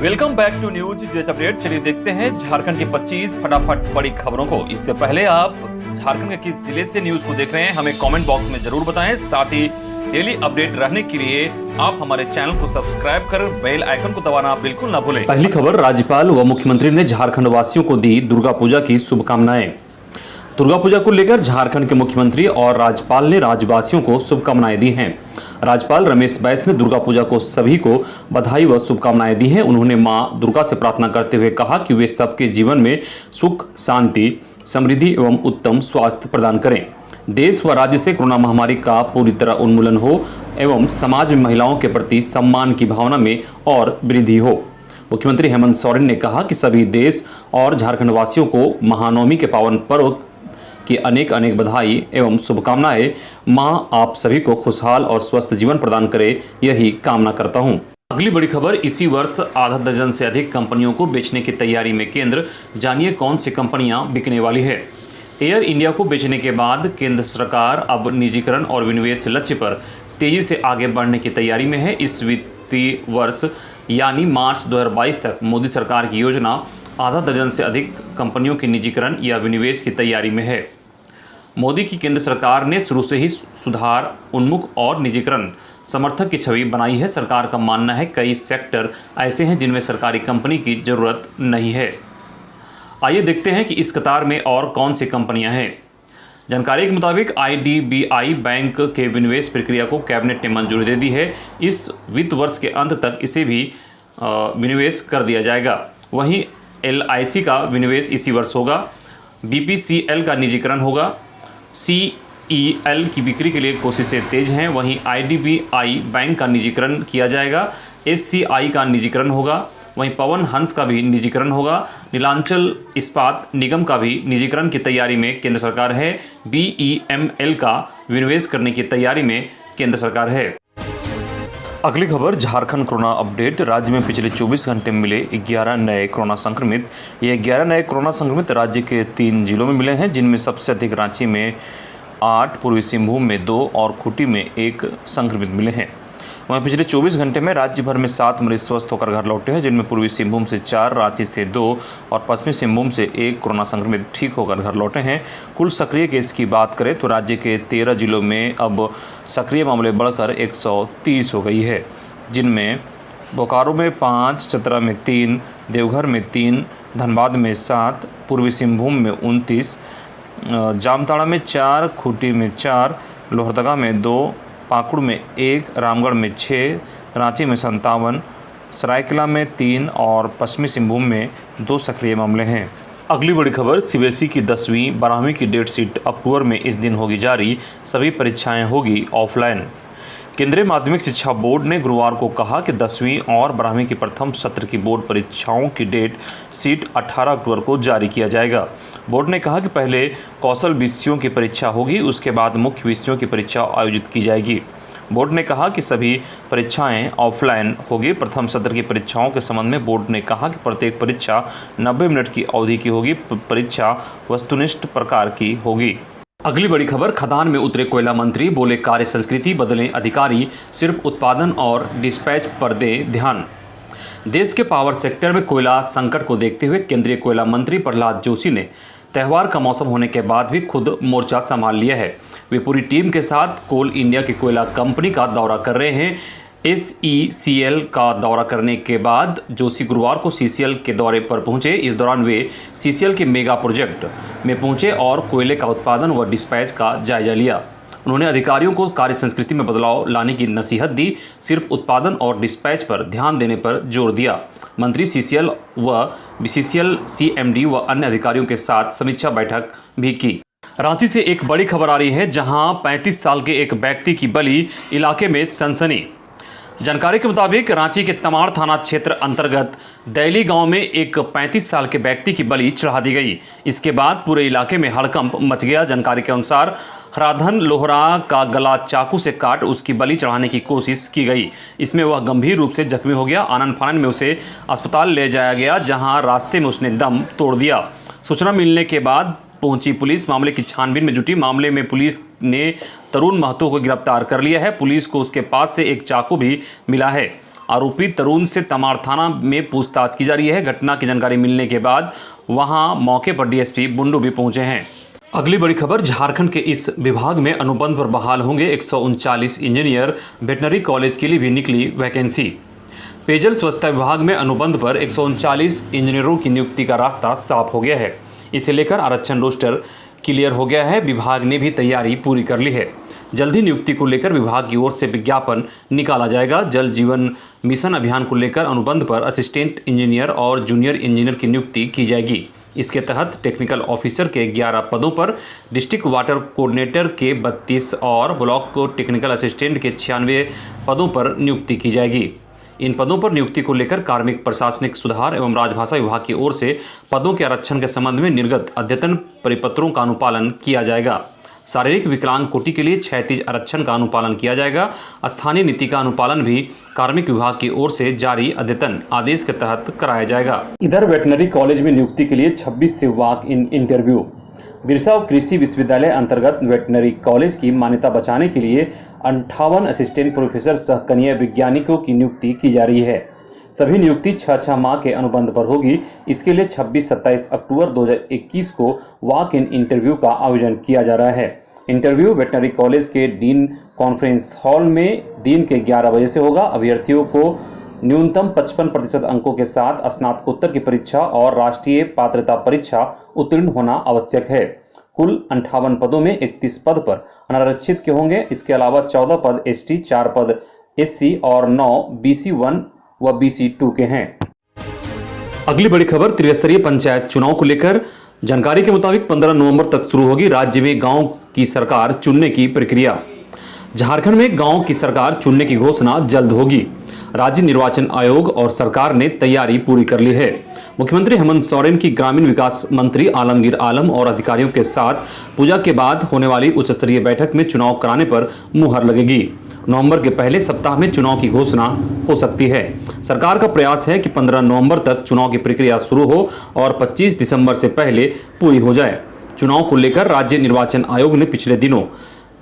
Welcome back to News Jet update. चलिए देखते हैं झारखंड की 25 फटाफट बड़ी खबरों को। इससे पहले आप झारखंड के किस जिले से न्यूज को देख रहे हैं हमें कमेंट बॉक्स में जरूर बताएं। साथ ही डेली अपडेट रहने के लिए आप हमारे चैनल को सब्सक्राइब कर बेल आइकन को दबाना बिल्कुल ना भूलें। पहली खबर, राज्यपाल व मुख्यमंत्री ने झारखंड वासियों को दी दुर्गा पूजा की शुभकामनाएं। दुर्गा पूजा को लेकर झारखंड के मुख्यमंत्री और राज्यपाल ने राज्यवासियों को शुभकामनाएं दी हैं। राज्यपाल रमेश बैस ने दुर्गा पूजा को सभी को बधाई व शुभकामनाएं दी हैं। उन्होंने मां दुर्गा से प्रार्थना करते हुए कहा कि वे सबके जीवन में सुख, शांति, समृद्धि एवं उत्तम स्वास्थ्य प्रदान करें। देश व राज्य से कोरोना महामारी का पूरी तरह उन्मूलन हो एवं समाज में महिलाओं के प्रति सम्मान की भावना में और वृद्धि हो। मुख्यमंत्री हेमंत सोरेन ने कहा कि सभी देश और झारखंड वासियों को महानवमी के पावन पर्व की अनेक अनेक बधाई एवं शुभकामनाएं। मां आप सभी को खुशहाल और स्वस्थ जीवन प्रदान करे, यही कामना करता हूं। अगली बड़ी खबर, इसी वर्ष आधा दर्जन से अधिक कंपनियों को बेचने की तैयारी में केंद्र। जानिए कौन सी कंपनियां बिकने वाली है। एयर इंडिया को बेचने के बाद केंद्र सरकार अब निजीकरण और विनिवेश लक्ष्य पर तेजी से आगे बढ़ने की तैयारी में है। इस वित्तीय वर्ष यानी मार्च 2022 तक मोदी सरकार की योजना आधा दर्जन से अधिक कंपनियों के निजीकरण या विनिवेश की तैयारी में है। मोदी की केंद्र सरकार ने शुरू से ही सुधार उन्मुख और निजीकरण समर्थक की छवि बनाई है। सरकार का मानना है कई सेक्टर ऐसे हैं जिनमें सरकारी कंपनी की जरूरत नहीं है। आइए देखते हैं कि इस कतार में और कौन सी कंपनियां हैं। जानकारी के मुताबिक IDBI बैंक के विनिवेश प्रक्रिया को कैबिनेट ने मंजूरी दे दी है। इस वित्त वर्ष के अंत तक इसे भी विनिवेश कर दिया जाएगा। वहीं LIC का विनिवेश इसी वर्ष होगा। BPCL का निजीकरण होगा। CEL की बिक्री के लिए कोशिशें तेज हैं। वहीं IDBI बैंक का निजीकरण किया जाएगा। SCI का निजीकरण होगा। वहीं पवन हंस का भी निजीकरण होगा। नीलांचल इस्पात निगम का भी निजीकरण की तैयारी में केंद्र सरकार है। BEML का विनिवेश करने की तैयारी में केंद्र सरकार है। अगली खबर, झारखंड कोरोना अपडेट। राज्य में पिछले 24 घंटे में मिले 11 नए कोरोना संक्रमित। ये 11 नए कोरोना संक्रमित राज्य के 3 जिलों में मिले हैं, जिनमें सबसे अधिक रांची में 8, पूर्वी सिंहभूम में 2 और खूंटी में 1 संक्रमित मिले हैं। वहीं पिछले 24 घंटे में राज्य भर में 7 मरीज स्वस्थ होकर घर लौटे हैं, जिनमें पूर्वी सिंहभूम से 4, रांची से 2 और पश्चिमी सिंहभूम से 1 कोरोना संक्रमित ठीक होकर घर लौटे हैं। कुल सक्रिय केस की बात करें तो राज्य के 13 जिलों में अब सक्रिय मामले बढ़कर 130 हो गई है, जिनमें बोकारो में 5, चतरा में 3, देवघर में 3, धनबाद में 7, पूर्वी सिंहभूम में 29, जामताड़ा में 4, खूंटी में 4, लोहरदगा में 2, पाकुड़ में 1, रामगढ़ में 6, रांची में 57, सरायकेला में 3 और पश्चिमी सिंहभूम में 2 सक्रिय मामले हैं। अगली बड़ी खबर, CBSE की 10वीं 12वीं की डेट शीट अक्टूबर में इस दिन होगी जारी। सभी परीक्षाएं होगी ऑफलाइन। केंद्रीय माध्यमिक शिक्षा बोर्ड ने गुरुवार को कहा कि 10वीं और 12वीं की प्रथम सत्र की बोर्ड परीक्षाओं की डेट शीट 18 अक्टूबर को जारी किया जाएगा। बोर्ड ने कहा कि पहले कौशल विषयों की परीक्षा होगी, उसके बाद मुख्य विषयों की परीक्षा आयोजित की जाएगी। बोर्ड ने कहा कि सभी परीक्षाएं ऑफलाइन होगी। प्रथम सत्र की परीक्षाओं के संबंध में बोर्ड ने कहा कि प्रत्येक परीक्षा 90 मिनट की अवधि की होगी। परीक्षा वस्तुनिष्ठ प्रकार की होगी। अगली बड़ी खबर, खदान में उतरे कोयला मंत्री, बोले कार्य संस्कृति बदलें अधिकारी, सिर्फ उत्पादन और डिस्पैच पर दे ध्यान। देश के पावर सेक्टर में कोयला संकट को देखते हुए केंद्रीय कोयला मंत्री प्रहलाद जोशी ने त्यौहार का मौसम होने के बाद भी खुद मोर्चा संभाल लिया है। वे पूरी टीम के साथ कोल इंडिया की कोयला कंपनी का दौरा कर रहे हैं। SECL का दौरा करने के बाद जोशी गुरुवार को CCL के दौरे पर पहुंचे। इस दौरान वे CCL के मेगा प्रोजेक्ट में पहुंचे और कोयले का उत्पादन व डिस्पैच का जायजा लिया। उन्होंने अधिकारियों को कार्य संस्कृति में बदलाव लाने की नसीहत दी, सिर्फ उत्पादन और डिस्पैच पर ध्यान देने पर जोर दिया। मंत्री CCL व BCCL CMD व अन्य अधिकारियों के साथ समीक्षा बैठक भी की। रांची से एक बड़ी खबर आ रही है, जहां 35 साल के एक व्यक्ति की बलि, इलाके में सनसनी। जानकारी के मुताबिक रांची के तमाड़ थाना क्षेत्र अंतर्गत दैली गांव में एक 35 साल के व्यक्ति की बलि चढ़ा दी गई। इसके बाद पूरे इलाके में हड़कंप मच गया। जानकारी के अनुसार हराधन लोहरा का गला चाकू से काट उसकी बलि चढ़ाने की कोशिश की गई। इसमें वह गंभीर रूप से जख्मी हो गया। आनन फानन में उसे अस्पताल ले जाया गया, जहां रास्ते में उसने दम तोड़ दिया। सूचना मिलने के बाद पहुंची पुलिस मामले की छानबीन में जुटी। मामले में पुलिस ने तरुण महतो को गिरफ्तार कर लिया है। पुलिस को उसके पास से एक चाकू भी मिला है। आरोपी तरुण से तमाड़ थाना में पूछताछ की जा रही है। घटना की जानकारी मिलने के बाद वहां मौके पर डीएसपी बुंडू भी पहुंचे हैं। अगली बड़ी खबर, झारखंड के इस विभाग में अनुबंध पर बहाल होंगे 139 इंजीनियर। वेटनरी कॉलेज के लिए भी निकली वैकेंसी। पेयजल स्वच्छता विभाग में अनुबंध पर 139 इंजीनियरों की नियुक्ति का रास्ता साफ हो गया है। इसे लेकर आरक्षण रोस्टर क्लियर हो गया है। विभाग ने भी तैयारी पूरी कर ली है। जल्द ही नियुक्ति को लेकर विभाग की ओर से विज्ञापन निकाला जाएगा। जल जीवन मिशन अभियान को लेकर अनुबंध पर असिस्टेंट इंजीनियर और जूनियर इंजीनियर की नियुक्ति की जाएगी। इसके तहत टेक्निकल ऑफिसर के 11 पदों पर, डिस्ट्रिक्ट वाटर कोऑर्डिनेटर के 32 और ब्लॉक को टेक्निकल असिस्टेंट के 96 पदों पर नियुक्ति की जाएगी। इन पदों पर नियुक्ति को लेकर कार्मिक प्रशासनिक सुधार एवं राजभाषा विभाग की ओर से पदों के आरक्षण के संबंध में निर्गत अद्यतन परिपत्रों का अनुपालन किया जाएगा। शारीरिक विकलांग कोटि के लिए 36 आरक्षण का अनुपालन किया जाएगा। स्थानीय नीति का अनुपालन भी कार्मिक विभाग की ओर से जारी अद्यतन आदेश के तहत कराया जाएगा। इधर वेटनरी कॉलेज में नियुक्ति के लिए 26 से वॉक इन इंटरव्यू। बिरसा कृषि विश्वविद्यालय अंतर्गत वेटनरी कॉलेज की मान्यता बचाने के लिए 58 असिस्टेंट प्रोफेसर सह कनीय वैज्ञानिकों की नियुक्ति की जा रही है। सभी नियुक्ति 6 माह के अनुबंध पर होगी। इसके लिए 26-27 अक्टूबर 2021 को वॉक इन इंटरव्यू का आयोजन किया जा रहा है। इंटरव्यू वेटनरी कॉलेज के डीन कॉन्फ्रेंस हॉल में दिन के 11 बजे से होगा। अभ्यर्थियों को न्यूनतम 55% अंकों के साथ स्नातकोत्तर की परीक्षा और राष्ट्रीय पात्रता परीक्षा उत्तीर्ण होना आवश्यक है। कुल 58 पदों में 31 पद पर अनारक्षित के होंगे। इसके अलावा 14 पद एसटी, 4 पद एससी और 9 BC1 व BC2 के हैं। अगली बड़ी खबर, त्रिस्तरीय पंचायत चुनाव को लेकर जानकारी के मुताबिक 15 नवंबर तक शुरू होगी राज्य में गांव की सरकार चुनने की प्रक्रिया। झारखंड में गांव की सरकार चुनने की घोषणा जल्द होगी। राज्य निर्वाचन आयोग और सरकार ने तैयारी पूरी कर ली है। मुख्यमंत्री हेमंत सोरेन की ग्रामीण विकास मंत्री आलमगीर आलम और अधिकारियों के साथ पूजा के बाद होने वाली उच्च स्तरीय बैठक में चुनाव कराने पर मुहर लगेगी। नवंबर के पहले सप्ताह में चुनाव की घोषणा हो सकती है। सरकार का प्रयास है कि 15 नवंबर तक चुनाव की प्रक्रिया शुरू हो और 25 दिसंबर से पहले पूरी हो जाए। चुनाव को लेकर राज्य निर्वाचन आयोग ने पिछले दिनों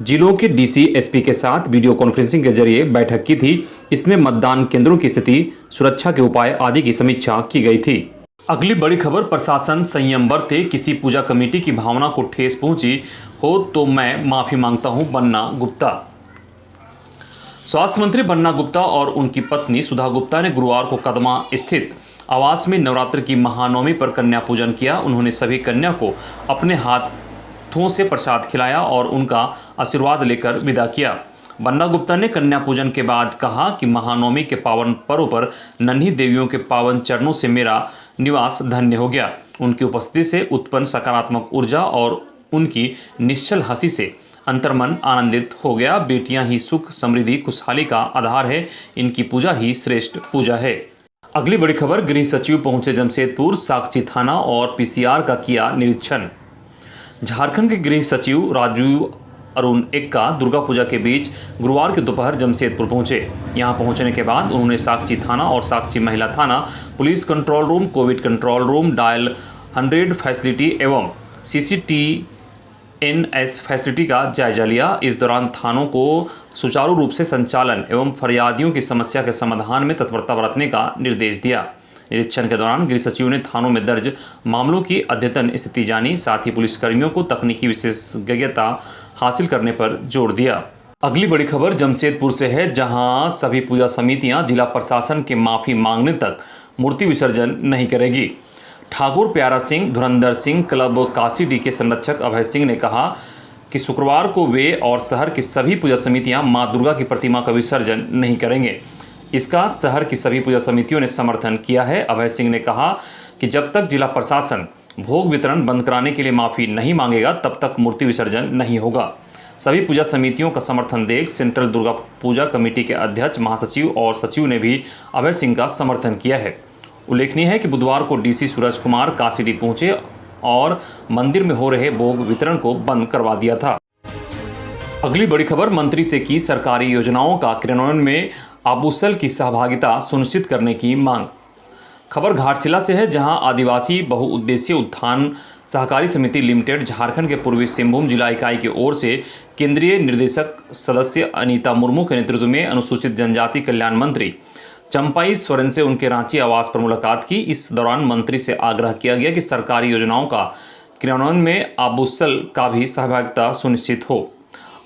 जिलों के डीसी, एसपी के साथ वीडियो कॉन्फ्रेंसिंग के जरिए बैठक की थी। इसमें मतदान केंद्रों की स्थिति, सुरक्षा के उपाय आदि की समीक्षा की गई थी। अगली बड़ी खबर, प्रशासन संयम बरते, किसी पूजा कमेटी की भावना को ठेस पहुंची हो तो मैं माफी मांगता हूं, बन्ना गुप्ता। स्वास्थ्य मंत्री बन्ना गुप्ता और उनकी पत्नी सुधा गुप्ता ने गुरुवार को कदमा स्थित आवास में नवरात्र की महानवमी पर कन्या पूजन किया। उन्होंने सभी कन्या को अपने हाथों से प्रसाद खिलाया और उनका आशीर्वाद लेकर विदा किया। बन्ना गुप्ता ने कन्या पूजन के बाद कहा कि महानवमी के पावन पर्व पर नन्ही देवियों के पावन चरणों से मेरा निवास धन्य हो गया। उनकी उपस्थिति से उत्पन्न सकारात्मक ऊर्जा और उनकी निश्चल हंसी से अंतर्मन आनंदित हो गया। बेटियां ही सुख, समृद्धि, खुशहाली का आधार है। इनकी पूजा ही श्रेष्ठ पूजा है। अगली बड़ी खबर, गृह सचिव पहुंचे जमशेदपुर, साक्षी थाना और पीसीआर का किया निरीक्षण। झारखंड के गृह सचिव राजू अरुण एक्का दुर्गा पूजा के बीच गुरुवार की दोपहर जमशेदपुर पहुंचे। यहां पहुंचने के बाद उन्होंने साक्षी थाना और साक्षी महिला थाना, police control room, Covid control room, dial 100 facility एवं CCTNS फैसिलिटी का जायजा लिया। इस दौरान थानों को सुचारू रूप से संचालन एवं फरियादियों की समस्या के समाधान में तत्परता बरतने का निर्देश दिया। निरीक्षण के दौरान गृह सचिव ने थानों में दर्ज मामलों की अद्यतन स्थिति जानी। साथ ही पुलिसकर्मियों को तकनीकी विशेषज्ञता हासिल करने पर जोर दिया। अगली बड़ी खबर जमशेदपुर से है, जहां सभी पूजा समितियां जिला प्रशासन के माफी मांगने तक मूर्ति विसर्जन नहीं करेगी। ठाकुर प्यारा सिंह, धुरंधर सिंह, क्लब काशीडी के संरक्षक अभय सिंह ने कहा कि शुक्रवार को वे और शहर की सभी पूजा समितियां मां दुर्गा की प्रतिमा का विसर्जन नहीं करेंगे। इसका शहर की सभी पूजा समितियों ने समर्थन किया है। अभय सिंह ने कहा कि जब तक जिला प्रशासन भोग वितरण बंद कराने के लिए माफ़ी नहीं मांगेगा तब तक मूर्ति विसर्जन नहीं होगा। सभी पूजा समितियों का समर्थन देख सेंट्रल दुर्गा पूजा कमेटी के अध्यक्ष, महासचिव और सचिव ने भी अभय सिंह का समर्थन किया है। उल्लेखनीय है कि बुधवार को डीसी सूरज कुमार काशीडी पहुंचे और मंदिर में हो रहे भोग वितरण को बंद करवा दिया था। अगली बड़ी खबर, मंत्री से की सरकारी योजनाओं का क्रियान्वयन में आबूसल की सहभागिता सुनिश्चित करने की मांग। खबर घाटशिला से है, जहां आदिवासी बहुउद्देशीय उत्थान सहकारी समिति लिमिटेड झारखंड के पूर्वी सिंहभूम जिला इकाई की ओर से केंद्रीय निर्देशक सदस्य अनीता मुर्मू के नेतृत्व में अनुसूचित जनजाति कल्याण मंत्री चंपाई सोरेन से उनके रांची आवास पर मुलाकात की। इस दौरान मंत्री से आग्रह किया गया कि सरकारी योजनाओं का क्रियान्वयन में आबुसल का भी सहभागिता सुनिश्चित हो।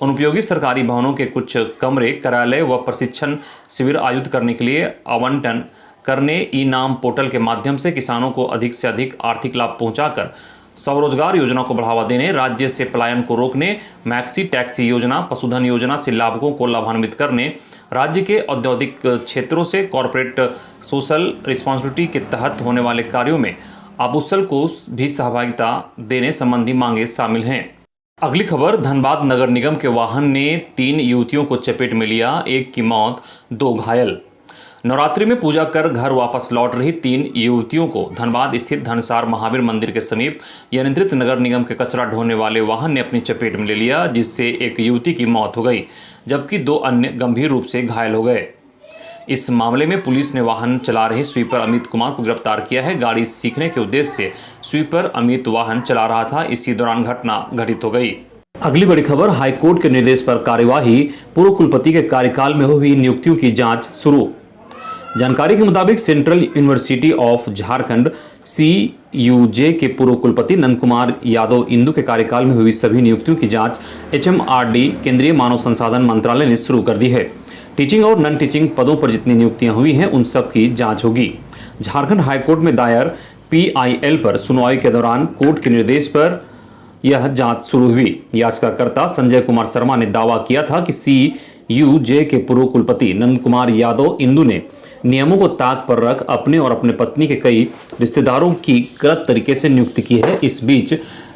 अनुपयोगी सरकारी भवनों के कुछ कमरे, कार्यालय व प्रशिक्षण शिविर आयोजित करने के लिए आवंटन करने, ई नाम पोर्टल के माध्यम से किसानों को अधिक से अधिक आर्थिक लाभ पहुंचाकर स्वरोजगार योजना को बढ़ावा देने, राज्य से पलायन को रोकने, मैक्सी टैक्सी योजना, पशुधन योजना से लाभुकों को लाभान्वित करने, राज्य के औद्योगिक क्षेत्रों से कॉरपोरेट सोशल रिस्पॉन्सिबिलिटी के तहत होने वाले कार्यों में आबुसल को भी सहभागिता देने संबंधी मांगे शामिल हैं। अगली खबर, धनबाद नगर निगम के वाहन ने 3 युवतियों को चपेट में लिया, 1 की मौत, 2 घायल। नवरात्रि में पूजा कर घर वापस लौट रही 3 युवतियों को धनबाद स्थित धनसार महावीर मंदिर के समीप नियंत्रित नगर निगम के कचरा ढोने वाले वाहन ने अपनी चपेट में ले लिया, जिससे एक युवती की मौत हो गई जबकि 2 अन्य गंभीर रूप से घायल हो गए। इस मामले में पुलिस ने वाहन चला रहे स्वीपर अमित कुमार को गिरफ्तार किया है। गाड़ी सीखने के उद्देश्य से स्वीपर अमित वाहन चला रहा था, इसी दौरान घटना घटित हो गई। अगली बड़ी खबर, हाईकोर्ट के निर्देश पर कार्यवाही, पूर्व कुलपति के कार्यकाल में हुई नियुक्तियों की जांच शुरू। जानकारी के मुताबिक central university of Jharkhand CUJ के पूर्व कुलपति नंद कुमार यादव इंदु के कार्यकाल में हुई सभी नियुक्तियों की जांच HMRD केंद्रीय मानव संसाधन मंत्रालय ने शुरू कर दी है। टीचिंग और नॉन टीचिंग पदों पर जितनी नियुक्तियां हुई हैं उन सब की जांच होगी। झारखंड हाईकोर्ट में दायर PIL पर सुनवाई के दौरान कोर्ट के निर्देश पर यह जांच शुरू हुई। याचिकाकर्ता संजय कुमार शर्मा ने दावा किया था कि CUJ के पूर्व कुलपति नंद कुमार यादव इंदु ने नियमों को ताक पर रख अपने और अपने पत्नी के कई रिश्तेदारों की गलत तरीके से नियुक्ति की है। इस बीच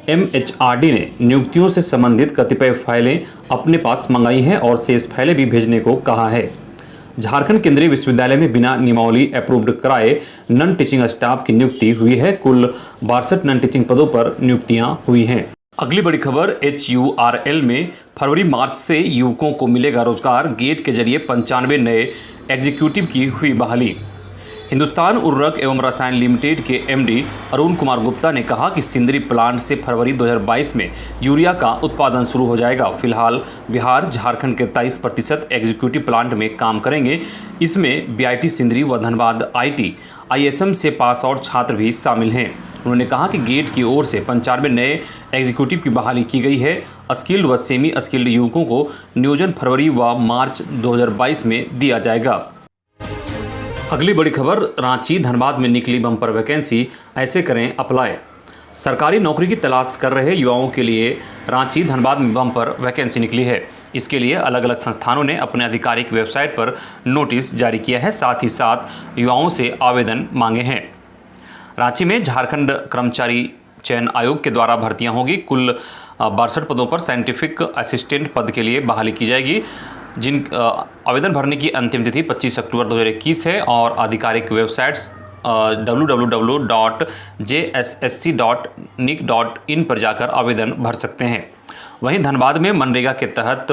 MHRD ने नियुक्तियों से संबंधित कतिपय फाइलें अपने पास मंगाई हैं और शेष फाइलें भी भेजने को कहा है। झारखंड केंद्रीय विश्वविद्यालय में बिना नियमावली अप्रूव्ड कराए नॉन टीचिंग स्टाफ की नियुक्ति हुई है। कुल 62 नॉन टीचिंग पदों पर नियुक्तियां हुई हैं। अगली बड़ी खबर, HURL में फरवरी मार्च से युवकों को मिलेगा रोजगार, गेट के जरिए 95 नए एग्जीक्यूटिव की हुई बहाली। हिंदुस्तान उर्वरक एवं रसायन लिमिटेड के MD अरुण कुमार गुप्ता ने कहा कि सिंदरी प्लांट से फरवरी 2022 में यूरिया का उत्पादन शुरू हो जाएगा। फिलहाल बिहार झारखंड के 23% एग्जीक्यूटिव प्लांट में काम करेंगे। इसमें BIT सिंदरी व धनबाद IT ISM से पास आउट छात्र भी शामिल हैं। उन्होंने कहा कि गेट की ओर से 95 नए एग्जीक्यूटिव की बहाली की गई है। स्किल्ड व सेमी स्किल्ड युवकों को नियोजन फरवरी व मार्च 2022 में दिया जाएगा। अगली बड़ी खबर, रांची धनबाद में निकली बम्पर वैकेंसी, ऐसे करें अप्लाई। सरकारी नौकरी की तलाश कर रहे युवाओं के लिए रांची धनबाद में बम्पर वैकेंसी निकली है। इसके लिए अलग अलग संस्थानों ने अपने आधिकारिक वेबसाइट पर नोटिस जारी किया है, साथ ही साथ युवाओं से आवेदन मांगे हैं। रांची में झारखंड कर्मचारी चयन आयोग के द्वारा भर्तियां होगी। कुल 62 पदों पर साइंटिफिक असिस्टेंट पद के लिए बहाली की जाएगी, जिन आवेदन भरने की अंतिम तिथि 25 अक्टूबर 2021 है और आधिकारिक वेबसाइट्स www.jssc.nic.in पर जाकर आवेदन भर सकते हैं। वहीं धनबाद में मनरेगा के तहत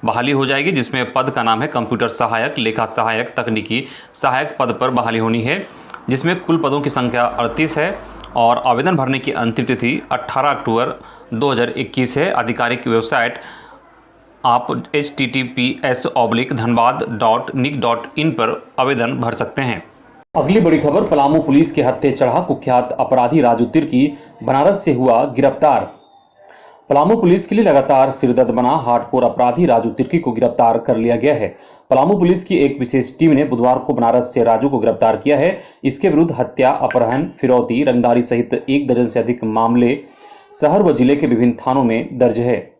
बहाली हो जाएगी, जिसमें पद का नाम है कंप्यूटर सहायक, लेखा सहायक, तकनीकी सहायक पद पर बहाली होनी है, जिसमें कुल पदों की संख्या 38 है और आवेदन भरने की अंतिम तिथि 18 अक्टूबर 2021 है। आधिकारिक वेबसाइट आप https://dhanbad.nic.in पर आवेदन भर सकते हैं। अगली बड़ी खबर, पलामू पुलिस के हत्थे चढ़ा कुख्यात अपराधी राजू तिर्की बनारस से हुआ गिरफ्तार। पलामू पुलिस के लिए लगातार सिरदर्द बना हार्डकोर अपराधी राजू तिर्की को गिरफ्तार कर लिया गया है। पलामू पुलिस की एक विशेष टीम ने बुधवार को बनारस से राजू को गिरफ्तार किया है। इसके विरुद्ध हत्या, अपहरण, फिरौती, रंगदारी सहित 1 दर्जन से अधिक मामले शहर व जिले के विभिन्न थानों में दर्ज है।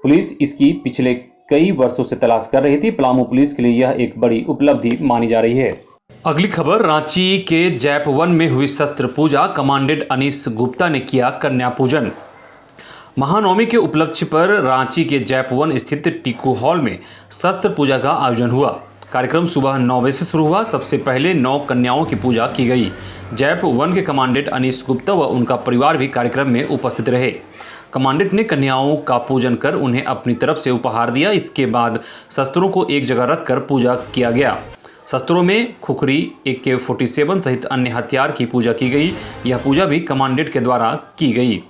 पुलिस इसकी पिछले कई वर्षों से तलाश कर रही थी। पलामू पुलिस के लिए यह एक बड़ी उपलब्धि मानी जा रही है। अगली खबर, रांची के जैप 1 में हुई शस्त्र पूजा, कमांडेंट अनीस गुप्ता ने किया कन्या पूजन। महानवमी के उपलक्ष्य पर रांची के जैप 1 स्थित टीकू हॉल में शस्त्र पूजा का आयोजन हुआ। कार्यक्रम सुबह 9 बजे से शुरू हुआ। सबसे पहले 9 कन्याओं की पूजा की गई। जैप 1 के कमांडेंट अनीस गुप्ता व उनका परिवार भी कार्यक्रम में उपस्थित रहे। कमांडेंट ने कन्याओं का पूजन कर उन्हें अपनी तरफ से उपहार दिया। इसके बाद शस्त्रों को एक जगह रखकर पूजा किया गया। शस्त्रों में खुखरी, AK-47 सहित अन्य हथियार की पूजा की गई। यह पूजा भी कमांडेंट के द्वारा की गई।